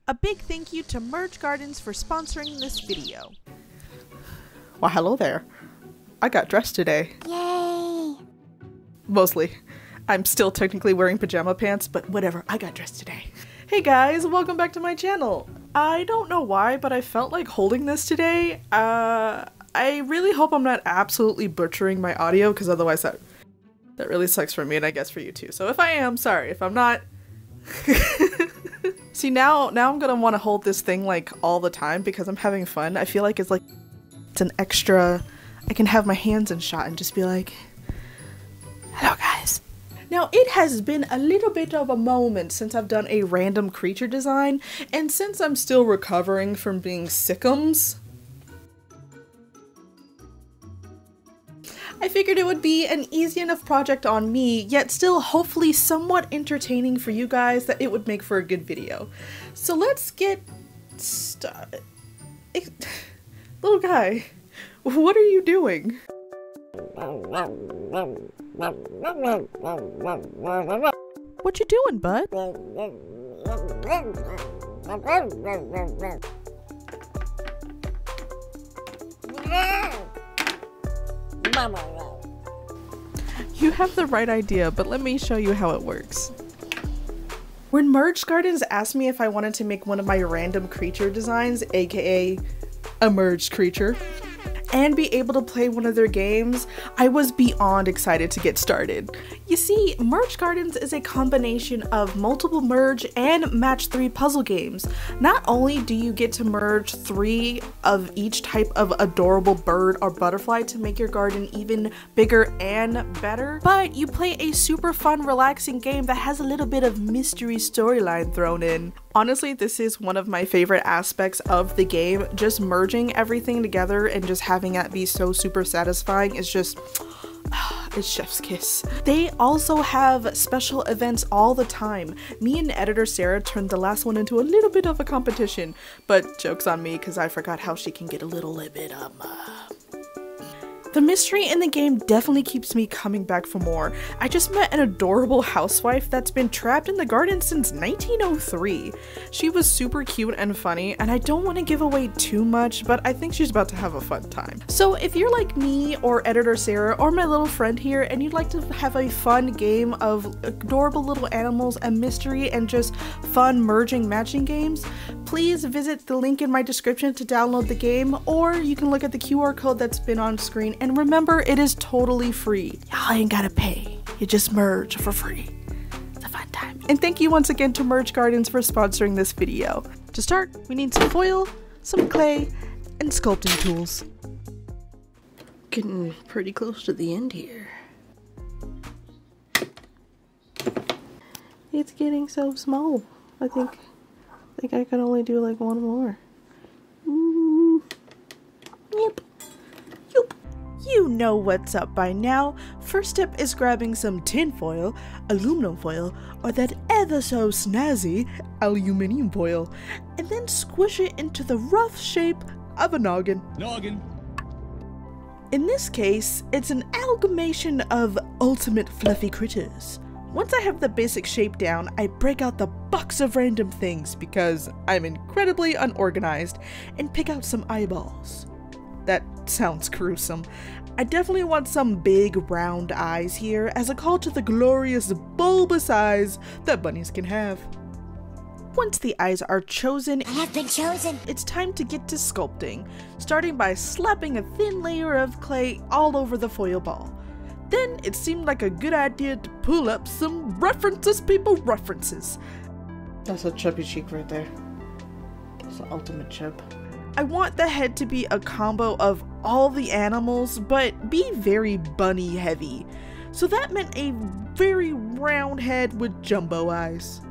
A big thank you to Merge Gardens for sponsoring this video. Well, hello there. I got dressed today. Yay! Mostly. I'm still technically wearing pajama pants, but whatever, I got dressed today. Hey guys, welcome back to my channel. I don't know why, but I felt like holding this today. I really hope I'm not absolutely butchering my audio, because otherwise that really sucks for me, and I guess for you too. So if I am, sorry. If I'm not... See, now I'm gonna want to hold this thing like all the time because I'm having fun. I feel like it's an extra... I can have my hands in shot and just be like, hello guys. Now, it has been a little bit of a moment since I've done a random creature design, and since I'm still recovering from being sickums, I figured it would be an easy enough project on me, yet still hopefully somewhat entertaining for you guys that it would make for a good video. So let's get started. Little guy, what are you doing? What you doing, bud? You have the right idea, but let me show you how it works. When Merge Gardens asked me if I wanted to make one of my random creature designs, aka a merged creature, and be able to play one of their games, I was beyond excited to get started. You see, Merge Gardens is a combination of multiple merge and match 3 puzzle games. Not only do you get to merge 3 of each type of adorable bird or butterfly to make your garden even bigger and better, but you play a super fun, relaxing game that has a little bit of mystery storyline thrown in. Honestly, this is one of my favorite aspects of the game. Just merging everything together and just having that be so super satisfying is just... it's chef's kiss. They also have special events all the time. Me and editor Sarah turned the last one into a little bit of a competition, but joke's on me because I forgot how she can get a little bit The mystery in the game definitely keeps me coming back for more. I just met an adorable housewife that's been trapped in the garden since 1903. She was super cute and funny, and I don't want to give away too much, but I think she's about to have a fun time. So if you're like me or editor Sarah or my little friend here and you'd like to have a fun game of adorable little animals and mystery and just fun merging matching games, please visit the link in my description to download the game, or you can look at the QR code that's been on screen. And remember, it is totally free. Y'all ain't gotta pay. You just merge for free. It's a fun time. And thank you once again to Merge Gardens for sponsoring this video. To start, we need some foil, some clay, and sculpting tools. Getting pretty close to the end here. It's getting so small. I think I can only do like one more. Yep. You know what's up by now. First step is grabbing some tin foil, aluminum foil, or that ever so snazzy aluminium foil, and then squish it into the rough shape of a noggin. In this case, it's an amalgamation of ultimate fluffy critters. Once I have the basic shape down, I break out the box of random things because I'm incredibly unorganized and pick out some eyeballs. That sounds gruesome. I definitely want some big round eyes here as a call to the glorious bulbous eyes that bunnies can have. Once the eyes are chosen, I have been chosen. It's time to get to sculpting, starting by slapping a thin layer of clay all over the foil ball. Then it seemed like a good idea to pull up some references. That's a chubby cheek right there. That's the ultimate chub. I want the head to be a combo of all the animals, but be very bunny heavy. So that meant a very round head with jumbo eyes.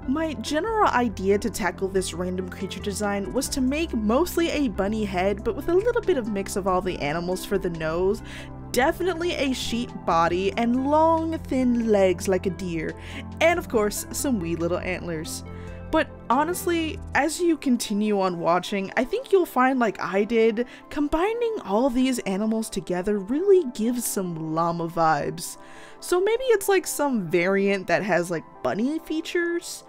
My general idea to tackle this random creature design was to make mostly a bunny head, but with a little bit of mix of all the animals for the nose, definitely a sheep body, and long thin legs like a deer, and of course some wee little antlers. But honestly, as you continue on watching, I think you'll find, like I did, combining all these animals together really gives some llama vibes. So maybe it's like some variant that has like bunny features?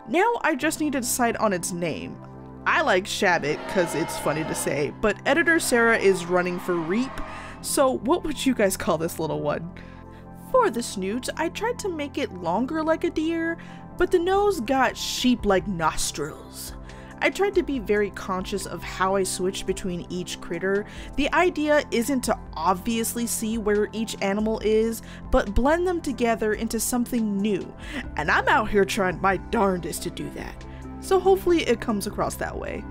Now I just need to decide on its name. I like Shabbit because it's funny to say, but editor Sarah is running for Reap, so what would you guys call this little one? For the snoot, I tried to make it longer like a deer, but the nose got sheep-like nostrils. I tried to be very conscious of how I switched between each critter. The idea isn't to obviously see where each animal is, but blend them together into something new, and I'm out here trying my darndest to do that. So hopefully it comes across that way.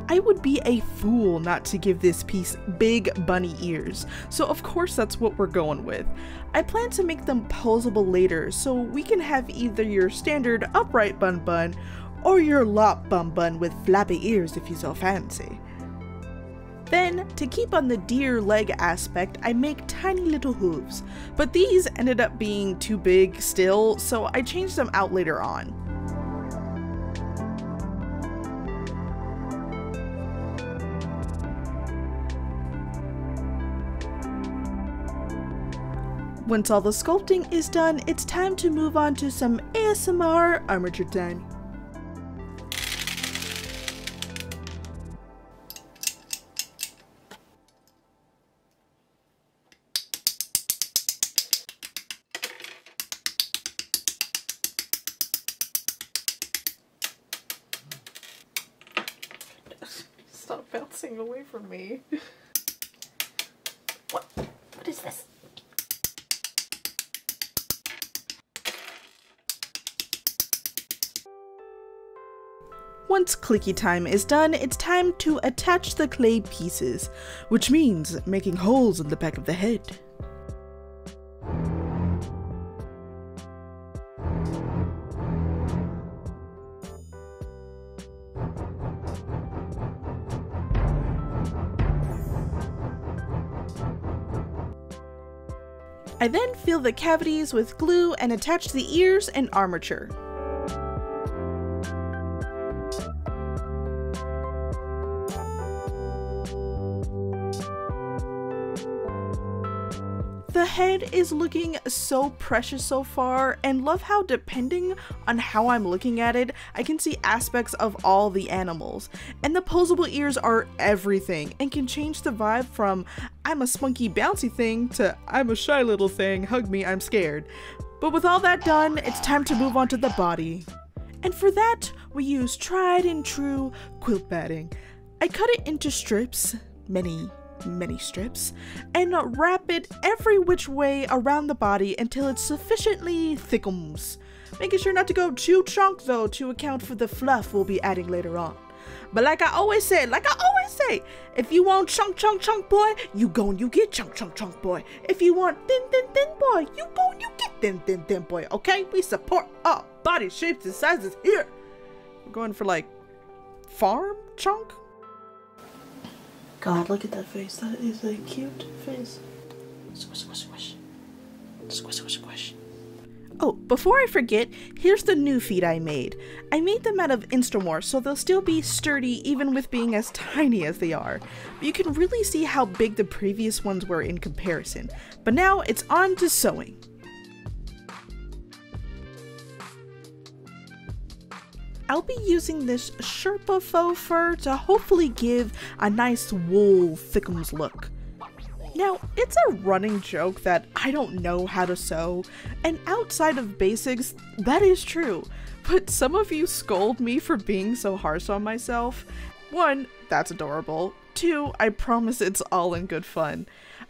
I would be a fool not to give this piece big bunny ears, so of course that's what we're going with. I plan to make them posable later, so we can have either your standard upright bun bun or your lop bun bun with flappy ears if you so fancy. Then, to keep on the deer leg aspect, I make tiny little hooves, but these ended up being too big still, so I changed them out later on. Once all the sculpting is done, it's time to move on to some ASMR armature time. Stop bouncing away from me. What is this? Once clicky time is done, it's time to attach the clay pieces, which means making holes in the back of the head. I then fill the cavities with glue and attach the ears and armature. The head is looking so precious so far, and love how depending on how I'm looking at it, I can see aspects of all the animals. And the posable ears are everything and can change the vibe from I'm a spunky bouncy thing to I'm a shy little thing, hug me, I'm scared. But with all that done, it's time to move on to the body. And for that, we use tried and true quilt batting. I cut it into strips, many strips, and wrap it every which way around the body until it sufficiently thickums. Making sure not to go too chunk though to account for the fluff we'll be adding later on. But like I always say, if you want chunk boy, you get chunk boy. If you want thin boy, you get thin boy, okay? We support all body shapes and sizes here. We're going for like farm chunk. God, look at that face. That is a cute face. Squish, squish, squish. Squish, squish, squish. Oh, before I forget, here's the new feet I made. I made them out of Instamore, so they'll still be sturdy even with being as tiny as they are. But you can really see how big the previous ones were in comparison. But now it's on to sewing. I'll be using this Sherpa faux fur to hopefully give a nice wool thickums look. Now, it's a running joke that I don't know how to sew, and outside of basics, that is true, but some of you scold me for being so harsh on myself. 1, that's adorable. 2, I promise it's all in good fun.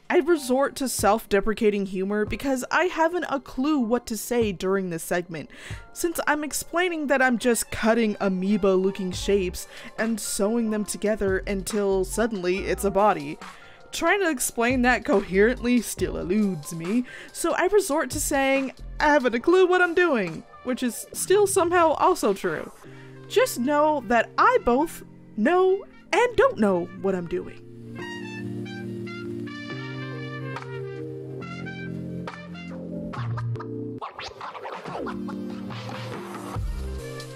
I resort to self-deprecating humor because I haven't a clue what to say during this segment, since I'm explaining that I'm just cutting amoeba-looking shapes and sewing them together until suddenly it's a body. Trying to explain that coherently still eludes me, so I resort to saying, I haven't a clue what I'm doing, which is still somehow also true. Just know that I both know and don't know what I'm doing.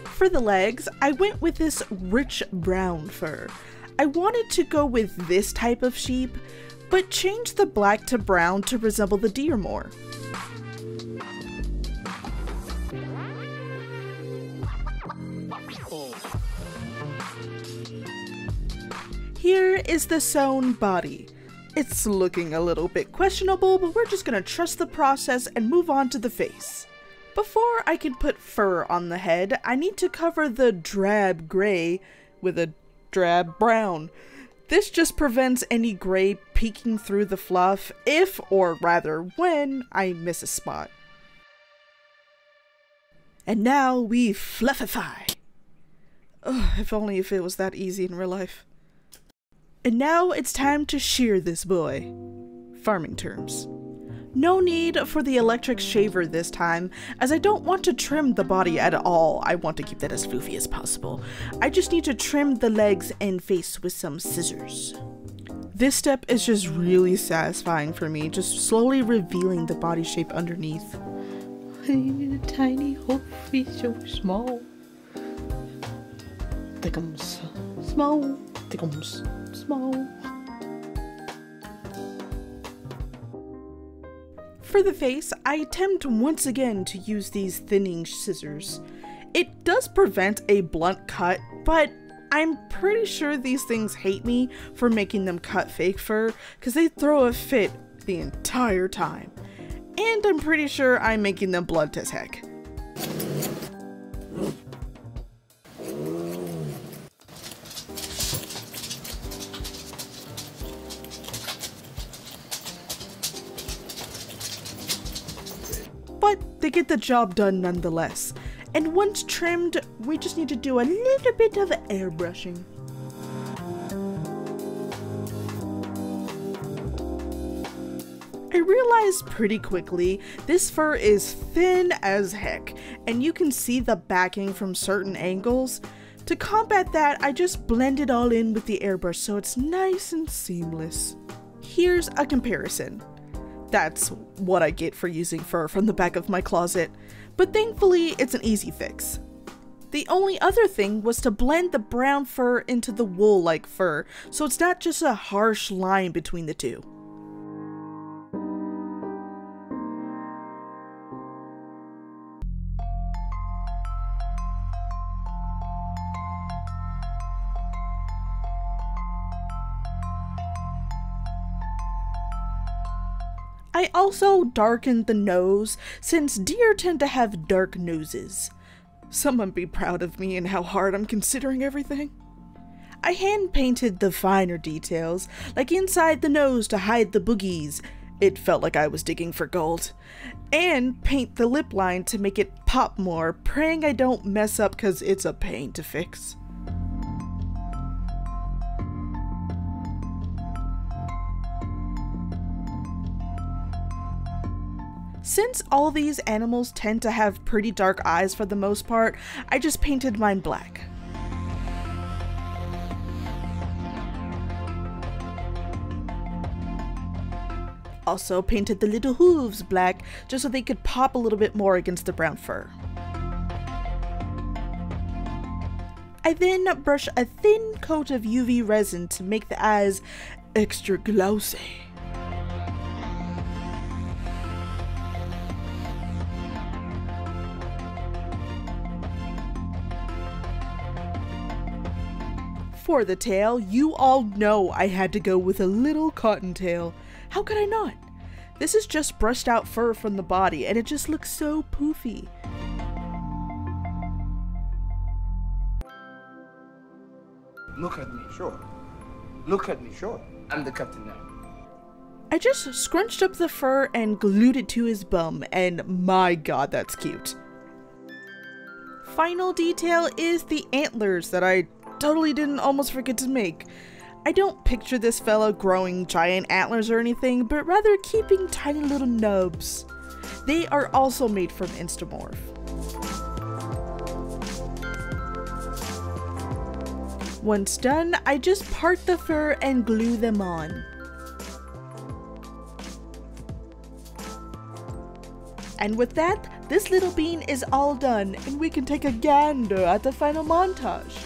For the legs, I went with this rich brown fur. I wanted to go with this type of sheep, but changed the black to brown to resemble the deer more. Here is the sewn body. It's looking a little bit questionable, but we're just gonna trust the process and move on to the face. Before I can put fur on the head, I need to cover the drab gray with a drab brown. This just prevents any gray peeking through the fluff if, or rather when, I miss a spot. And now we fluffify. Ugh, if only if it was that easy in real life. And now it's time to shear this boy. Farming terms. No need for the electric shaver this time, as I don't want to trim the body at all. I want to keep that as floofy as possible. I just need to trim the legs and face with some scissors. This step is just really satisfying for me, just slowly revealing the body shape underneath. Tiny hoof is so small. Thickums. Small. Thickums. Small. For the face, I attempt once again to use these thinning scissors. It does prevent a blunt cut, but I'm pretty sure these things hate me for making them cut fake fur, because they throw a fit the entire time. And I'm pretty sure I'm making them blunt as heck. But they get the job done nonetheless. And once trimmed, we just need to do a little bit of airbrushing. I realized pretty quickly this fur is thin as heck, and you can see the backing from certain angles. To combat that, I just blend it all in with the airbrush so it's nice and seamless. Here's a comparison. That's what I get for using fur from the back of my closet, but thankfully it's an easy fix. The only other thing was to blend the brown fur into the wool-like fur, so it's not just a harsh line between the two. I also darkened the nose, since deer tend to have dark noses. Someone be proud of me and how hard I'm considering everything. I hand painted the finer details, like inside the nose to hide the boogies. It felt like I was digging for gold. And paint the lip line to make it pop more, praying I don't mess up cause it's a pain to fix. Since all these animals tend to have pretty dark eyes for the most part, I just painted mine black. Also painted the little hooves black just so they could pop a little bit more against the brown fur. I then brush a thin coat of UV resin to make the eyes extra glossy. For the tail, you all know I had to go with a little cottontail. How could I not? This is just brushed out fur from the body and it just looks so poofy. Look at me, sure. Look at me, sure. I'm the captain now. I just scrunched up the fur and glued it to his bum, and my god, that's cute. Final detail is the antlers that I totally didn't almost forget to make. I don't picture this fella growing giant antlers or anything, but rather keeping tiny little nubs. They are also made from Instamorph. Once done, I just part the fur and glue them on. And with that, this little bean is all done, and we can take a gander at the final montage.